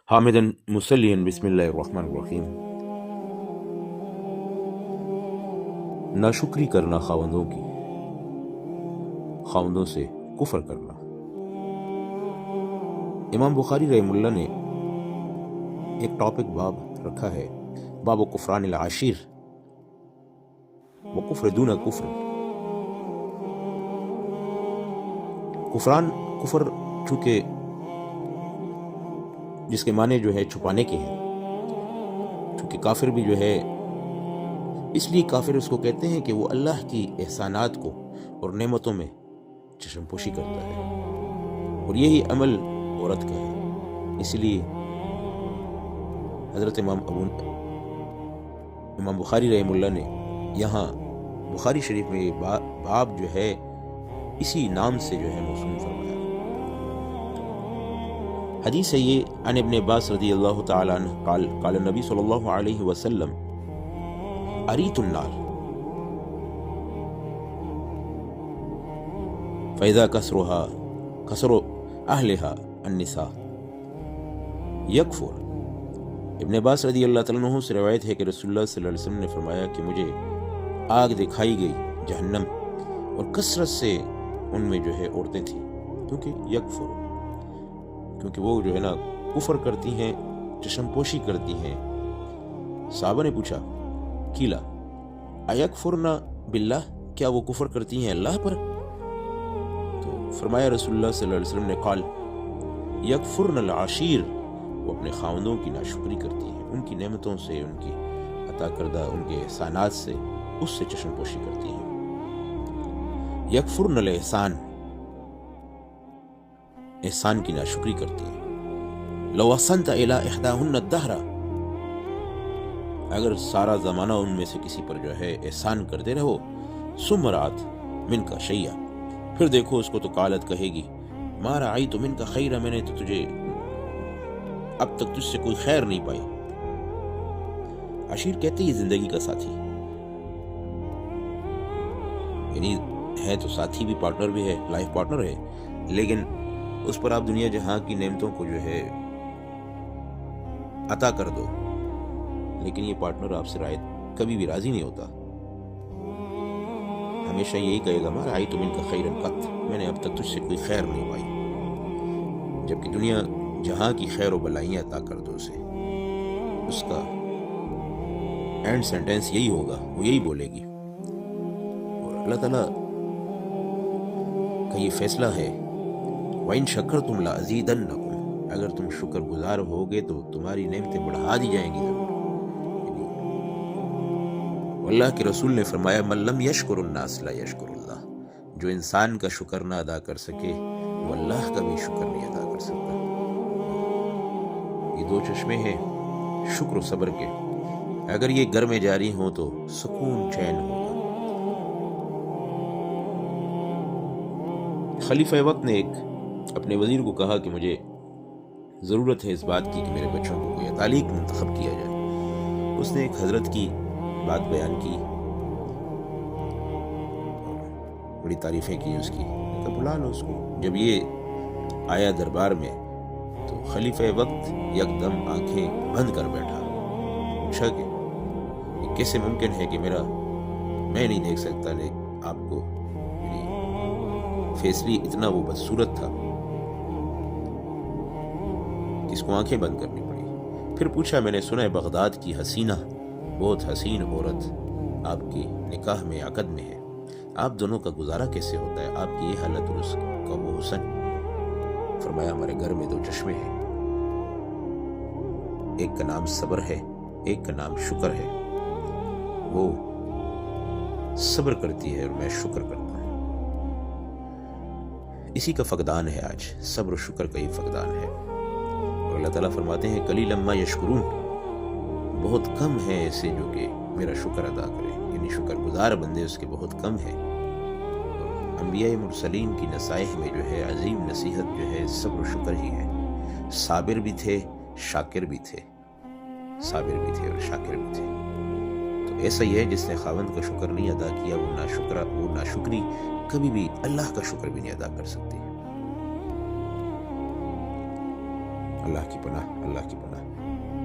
حامدن مسلین بسم اللہ الرحمن الرحیم۔ ناشکری کرنا خاوندوں سے کفر کرنا۔ امام بخاری رحمہ اللہ نے ایک ٹاپک باب رکھا ہے، باب کفران العشیر و کفر دون کفر۔ کفر چونکہ جس کے معنی جو ہے چھپانے کے ہیں، چونکہ کافر بھی جو ہے، اس لیے کافر اس کو کہتے ہیں کہ وہ اللہ کی احسانات کو اور نعمتوں میں چشم پوشی کرتا ہے، اور یہی عمل عورت کا ہے۔ اس لیے حضرت امام بخاری رحمہ اللہ نے یہاں بخاری شریف میں باب جو ہے اسی نام سے جو ہے موسوم فرمایا۔ حدیث ہے یہ، عن ابن عباس رضی اللہ تعالی عنہ قال قال النبی صلی اللہ علیہ وسلم اریت النار فاذا کسر اہلها النساء یکفر۔ ابن عباس رضی اللہ تعالیٰ عنہ سے روایت ہے کہ رسول اللہ صلی اللہ علیہ وسلم نے فرمایا کہ مجھے آگ دکھائی گئی جہنم، اور کثرت سے ان میں جو ہے عورتیں تھیں، کیونکہ وہ جو ہے نا کفر کرتی ہیں، چشم پوشی کرتی ہیں۔ صحابہ نے پوچھا، کیلا ایکفرن باللہ، کیا وہ کفر کرتی ہیں اللہ پر؟ تو فرمایا رسول اللہ صلی اللہ علیہ وسلم نے، قال یکفرن العشیر، وہ اپنے خاوندوں کی ناشکری کرتی ہیں، ان کی نعمتوں سے، ان کی عطا کردہ ان کے احسانات سے، اس سے چشم پوشی کرتی ہیں۔ یکفرن الاحسان، احسان کی ناشکری کرتی ہیں۔ لو احسنت الی احداہن الدہر، اگر سارا زمانہ ان میں سے کسی پر جو ہے احسان کرتے رہو، ثم رأت منک شیئا، پھر دیکھو اس کو تو قالت کہے گی، ما رأیت منک خیرا، میں نے تو تجھے اب تک تجھ سے کوئی خیر نہیں پائی۔ عشیر کہتے ہیں زندگی کا ساتھی، یعنی ہے تو ساتھی بھی، پارٹنر بھی ہے، لائف پارٹنر ہے، لیکن اس پر آپ دنیا جہاں کی نعمتوں کو جو ہے عطا کر دو، لیکن یہ پارٹنر آپ سے کبھی بھی راضی نہیں ہوتا، ہمیشہ یہی کہے گا، ما رأیت منک خیرا قط، میں نے اب تک تجھ سے کوئی خیر نہیں پائی۔ جبکہ دنیا جہاں کی خیر و بلائیاں عطا کر دو اسے، اس کا اینڈ سینٹینس یہی ہوگا، وہ یہی بولے گی۔ اور اللہ تعالیٰ کا یہ فیصلہ ہے، وَإِن شَكَرْتُمْ لَأَزِيدَنَّكُمْ، اگر تم شکر گزار ہوگے تو تمہاری نعمتیں بڑھا دی جائیں گی ضرور۔ اللہ کے رسول نے فرمایا، مَن لَمْ يَشْكُرُ النَّاسَ لَا يَشْكُرُ اللَّهُ، جو انسان کا شکر نہ ادا کر سکے وہ اللہ کا بھی شکر نہیں ادا کر سکتا۔ یہ دو چشمے ہیں شکر و صبر کے، اگر یہ گر میں جاری ہوں تو سکون چین ہوگا۔ خلیفہ وقت نے ایک اپنے وزیر کو کہا کہ مجھے ضرورت ہے اس بات کی کہ میرے بچوں کو کوئی تعلیق منتخب کیا جائے۔ اس نے ایک حضرت کی بات بیان کی، بڑی تعریفیں کی اس کی، کہ بلا لو اس کو۔ جب یہ آیا دربار میں تو خلیفہ وقت یکدم آنکھیں بند کر بیٹھا، پوچھا کہ یہ کیسے ممکن ہے کہ میں نہیں دیکھ سکتا، آپ کو فیصلی اتنا وہ بدصورت تھا کہ اس کو آنکھیں بند کرنی پڑی۔ پھر پوچھا، میں نے سنا ہے بغداد کی حسینہ، بہت حسین عورت آپ کی نکاح میں عقد میں ہے، آپ دونوں کا گزارا کیسے ہوتا ہے، آپ کی یہ حالت اور اس کا وہ حسن؟ فرمایا، ہمارے گھر میں دو چشمے ہیں، ایک کا نام صبر ہے، ایک کا نام شکر ہے، وہ صبر کرتی ہے اور میں شکر کرتا ہوں۔ اسی کا فقدان ہے آج، صبر و شکر کا ہی فقدان ہے۔ اور اللہ تعالیٰ فرماتے ہیں، قلیلا ما یشکرون، بہت کم ہیں ایسے جو کہ میرا شکر ادا کریں، یعنی شکر گزار بندے اس کے بہت کم ہیں۔ انبیاء مرسلین کی نصائح میں جو ہے عظیم نصیحت جو ہے صبر و شکر ہی ہے۔ صابر بھی تھے، شاکر بھی تھے، صابر بھی تھے اور شاکر بھی تھے۔ تو ایسا ہی ہے جس نے خاوند کا شکر نہیں ادا کیا، وہ ناشکری کبھی بھی اللہ کا شکر بھی نہیں ادا کر سکتی۔ اللہ کی پناہ، اللہ کی پناہ۔